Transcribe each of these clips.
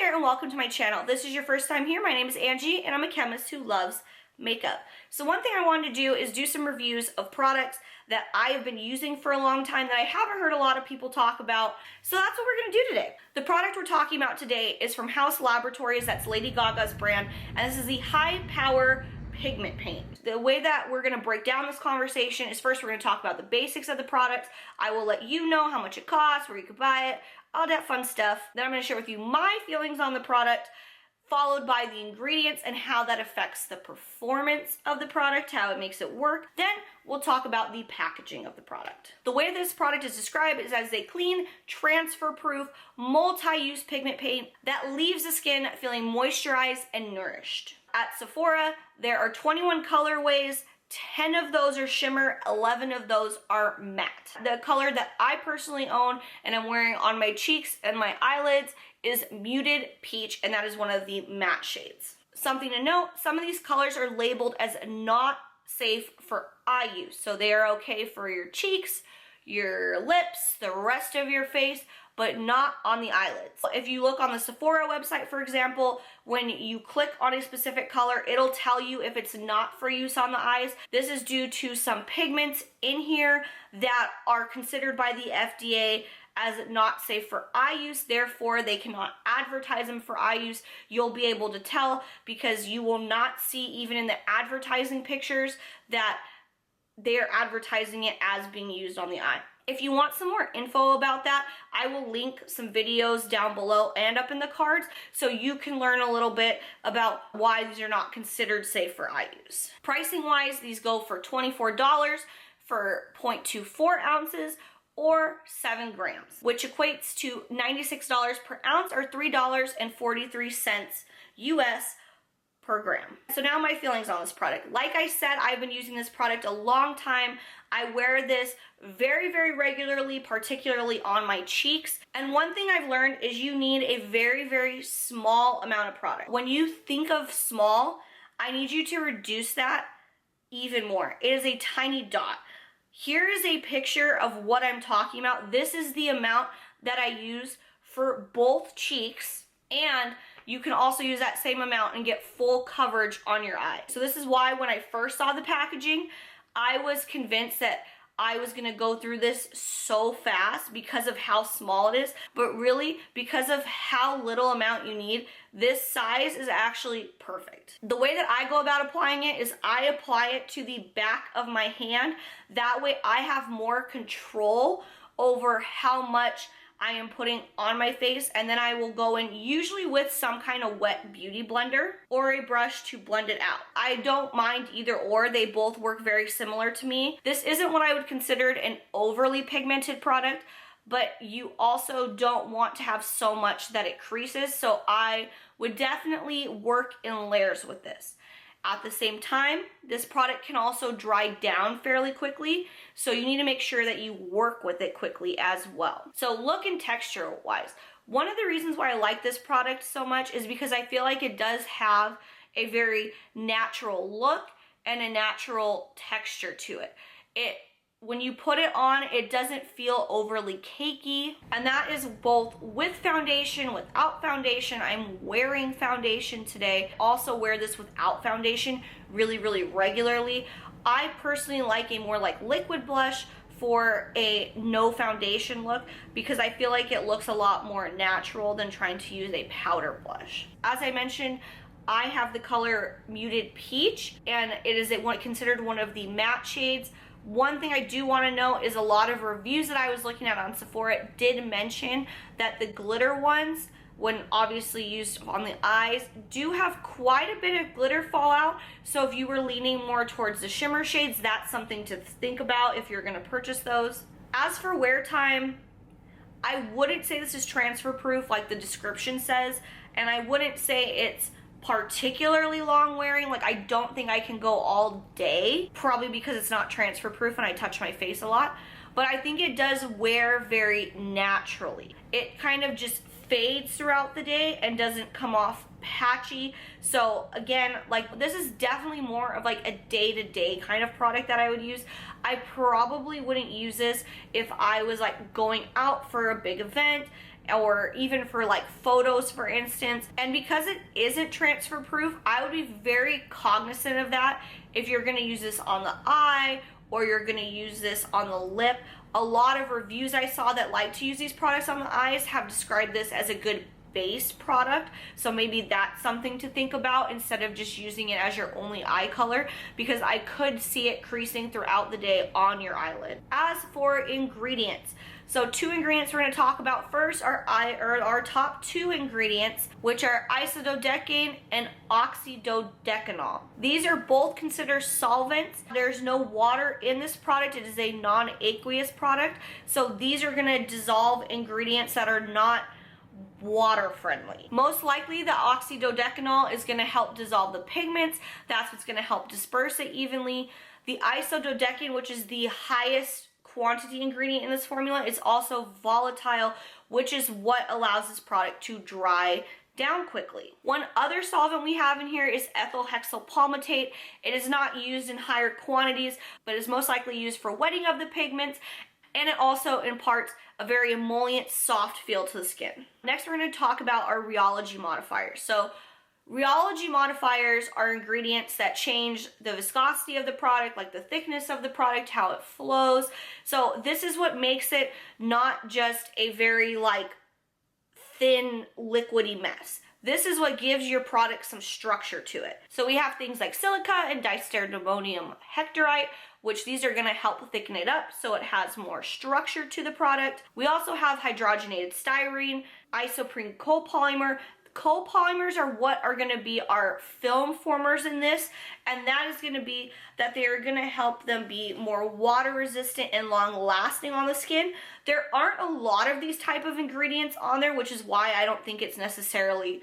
there and welcome to my channel. If this is your first time here, my name is Angie and I'm a chemist who loves makeup. So one thing I wanted to do is do some reviews of products that I have been using for a long time that I haven't heard a lot of people talk about. So that's what we're gonna do today. The product we're talking about today is from Haus Laboratories, that's Lady Gaga's brand, and this is the Hy-Power Pigment Paint. The way that we're gonna break down this conversation is first we're gonna talk about the basics of the product. I will let you know how much it costs, where you could buy it, all that fun stuff. Then I'm gonna share with you my feelings on the product, followed by the ingredients and how that affects the performance of the product, how it makes it work. Then we'll talk about the packaging of the product. The way this product is described is as a clean, transfer-proof, multi-use pigment paint that leaves the skin feeling moisturized and nourished. At Sephora, there are 21 colorways. 10 of those are shimmer, 11 of those are matte. The color that I personally own and I'm wearing on my cheeks and my eyelids is Muted Peach, and that is one of the matte shades. Something to note, some of these colors are labeled as not safe for eye use. So they are okay for your cheeks, your lips, the rest of your face, but not on the eyelids. If you look on the Sephora website, for example, when you click on a specific color, it'll tell you if it's not for use on the eyes. This is due to some pigments in here that are considered by the FDA as not safe for eye use, therefore they cannot advertise them for eye use. You'll be able to tell because you will not see, even in the advertising pictures, that they're advertising it as being used on the eye. If you want some more info about that, I will link some videos down below and up in the cards so you can learn a little bit about why these are not considered safe for eye use. Pricing wise, these go for $24 for 0.24 ounces or 7 grams, which equates to $96 per ounce or $3.43 US per gram. So now my feelings on this product. Like I said, I've been using this product a long time. I wear this very, very regularly, particularly on my cheeks. And one thing I've learned is you need a very, very small amount of product. When you think of small, I need you to reduce that even more. It is a tiny dot. Here is a picture of what I'm talking about. This is the amount that I use for both cheeks, and you can also use that same amount and get full coverage on your eye. So this is why when I first saw the packaging, I was convinced that I was gonna go through this so fast because of how small it is, but really because of how little amount you need, this size is actually perfect. The way that I go about applying it is I apply it to the back of my hand. That way I have more control over how much I am putting on my face, and then I will go in usually with some kind of wet beauty blender or a brush to blend it out. I don't mind either or, they both work very similar to me. This isn't what I would consider an overly pigmented product, but you also don't want to have so much that it creases, so I would definitely work in layers with this. At the same time, this product can also dry down fairly quickly, so you need to make sure that you work with it quickly as well. So look and texture wise, one of the reasons why I like this product so much is because I feel like it does have a very natural look and a natural texture to it. When you put it on, it doesn't feel overly cakey, and that is both with foundation, without foundation. I'm wearing foundation today. Also wear this without foundation really, really regularly. I personally like a more like liquid blush for a no foundation look because I feel like it looks a lot more natural than trying to use a powder blush. As I mentioned, I have the color Muted Peach, and it is considered one of the matte shades. One thing I do want to note is a lot of reviews that I was looking at on Sephora did mention that the glitter ones, when obviously used on the eyes, do have quite a bit of glitter fallout. So if you were leaning more towards the shimmer shades, that's something to think about if you're going to purchase those. As for wear time, I wouldn't say this is transfer proof like the description says, and I wouldn't say it's particularly long wearing. Like, I don't think I can go all day, probably because it's not transfer proof and I touch my face a lot, but I think it does wear very naturally. It kind of just fades throughout the day and doesn't come off patchy. So again, like, this is definitely more of like a day-to-day kind of product that I would use. I probably wouldn't use this if I was like going out for a big event or even for like photos, for instance. And because it isn't transfer proof, I would be very cognizant of that if you're gonna use this on the eye or you're gonna use this on the lip. A lot of reviews I saw that like to use these products on the eyes have described this as a good base product, so maybe that's something to think about instead of just using it as your only eye color, because I could see it creasing throughout the day on your eyelid. As for ingredients, so 2 ingredients we're going to talk about first are our top 2 ingredients, which are isododecane and oxydodecanol. These are both considered solvents. There's no water in this product. It is a non-aqueous product, so these are going to dissolve ingredients that are not water friendly. Most likely the oxydodecanol is going to help dissolve the pigments. That's what's going to help disperse it evenly. The isododecane, which is the highest quantity ingredient in this formula, is also volatile, which is what allows this product to dry down quickly. One other solvent we have in here is ethyl hexyl palmitate. It is not used in higher quantities, but is most likely used for wetting of the pigments, and it also imparts a very emollient, soft feel to the skin. Next, we're going to talk about our rheology modifiers. So rheology modifiers are ingredients that change the viscosity of the product, like the thickness of the product, how it flows. So this is what makes it not just a very like thin liquidy mess. This is what gives your product some structure to it. So we have things like silica and diastereoammonium hectorite, which these are going to help thicken it up so it has more structure to the product. We also have hydrogenated styrene, isoprene copolymer. Copolymers are what are going to be our film formers in this, and that is going to be that they are going to help them be more water resistant and long lasting on the skin. There aren't a lot of these type of ingredients on there, which is why I don't think it's necessarily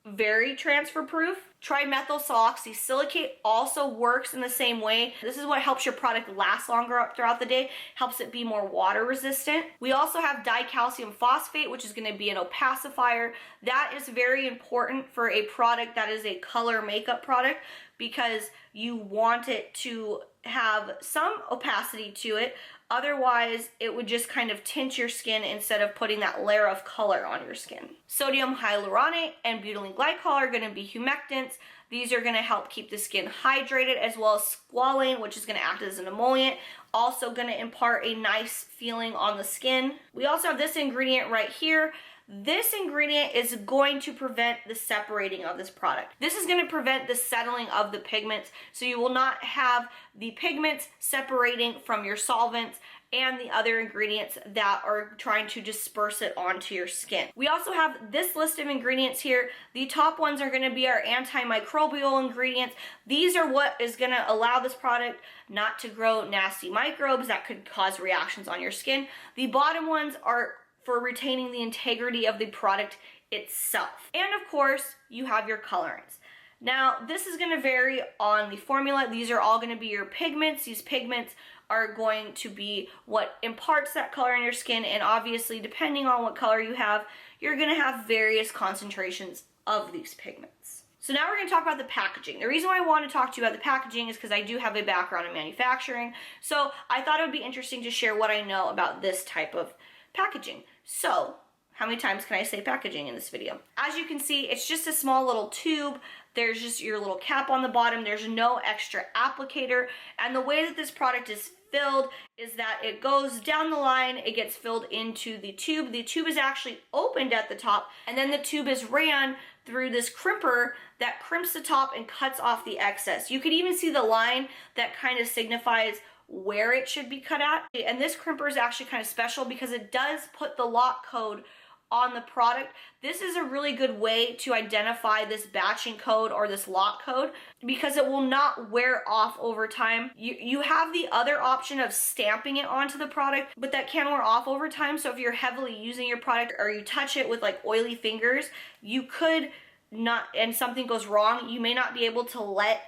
very transfer proof. Trimethylsiloxysilicate also works in the same way. This is what helps your product last longer throughout the day, helps it be more water resistant. We also have dicalcium phosphate, which is going to be an opacifier. That is very important for a product that is a color makeup product, because you want it to have some opacity to it. Otherwise, it would just kind of tint your skin instead of putting that layer of color on your skin. Sodium hyaluronate and butylene glycol are going to be humectants. These are going to help keep the skin hydrated, as well as squalane, which is going to act as an emollient, also going to impart a nice feeling on the skin. We also have this ingredient right here. This ingredient is going to prevent the separating of this product. This is going to prevent the settling of the pigments, so you will not have the pigments separating from your solvents and the other ingredients that are trying to disperse it onto your skin. We also have this list of ingredients here. The top ones are going to be our antimicrobial ingredients. These are what is going to allow this product not to grow nasty microbes that could cause reactions on your skin. The bottom ones are for retaining the integrity of the product itself. And of course, you have your colorants. Now, this is going to vary on the formula. These are all going to be your pigments. These pigments are going to be what imparts that color in your skin, and obviously, depending on what color you have, you're going to have various concentrations of these pigments. So now we're going to talk about the packaging. The reason why I want to talk to you about the packaging is because I do have a background in manufacturing, so I thought it would be interesting to share what I know about this type of packaging. So, how many times can I say packaging in this video? As you can see, it's just a small little tube. There's just your little cap on the bottom. There's no extra applicator. And the way that this product is filled is that it goes down the line, it gets filled into the tube. The tube is actually opened at the top, and then the tube is ran through this crimper that crimps the top and cuts off the excess. You could even see the line that kind of signifies where it should be cut at. And this crimper is actually kind of special because it does put the lock code on the product. This is a really good way to identify this batching code or this lock code, because it will not wear off over time. You have the other option of stamping it onto the product, but that can wear off over time. So if you're heavily using your product or you touch it with like oily fingers, you could not, and something goes wrong, you may not be able to let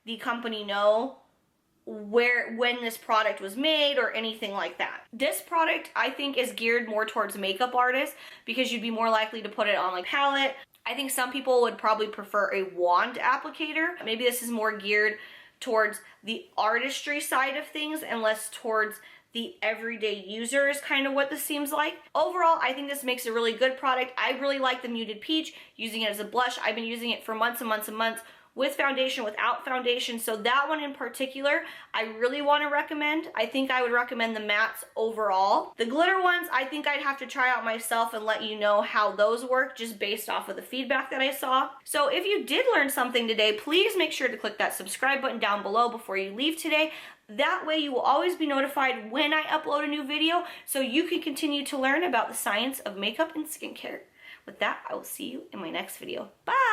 the company know when this product was made or anything like that. This product, I think, is geared more towards makeup artists, because you'd be more likely to put it on like palette. I think some people would probably prefer a wand applicator. Maybe this is more geared towards the artistry side of things and less towards the everyday user is kind of what this seems like. Overall, I think this makes a really good product. I really like the Muted Peach, using it as a blush. I've been using it for months and months and months, with foundation, without foundation. So that one in particular, I really want to recommend. I think I would recommend the mattes overall. The glitter ones, I think I'd have to try out myself and let you know how those work, just based off of the feedback that I saw. So if you did learn something today, please make sure to click that subscribe button down below before you leave today. That way you will always be notified when I upload a new video, so you can continue to learn about the science of makeup and skincare. With that, I will see you in my next video. Bye!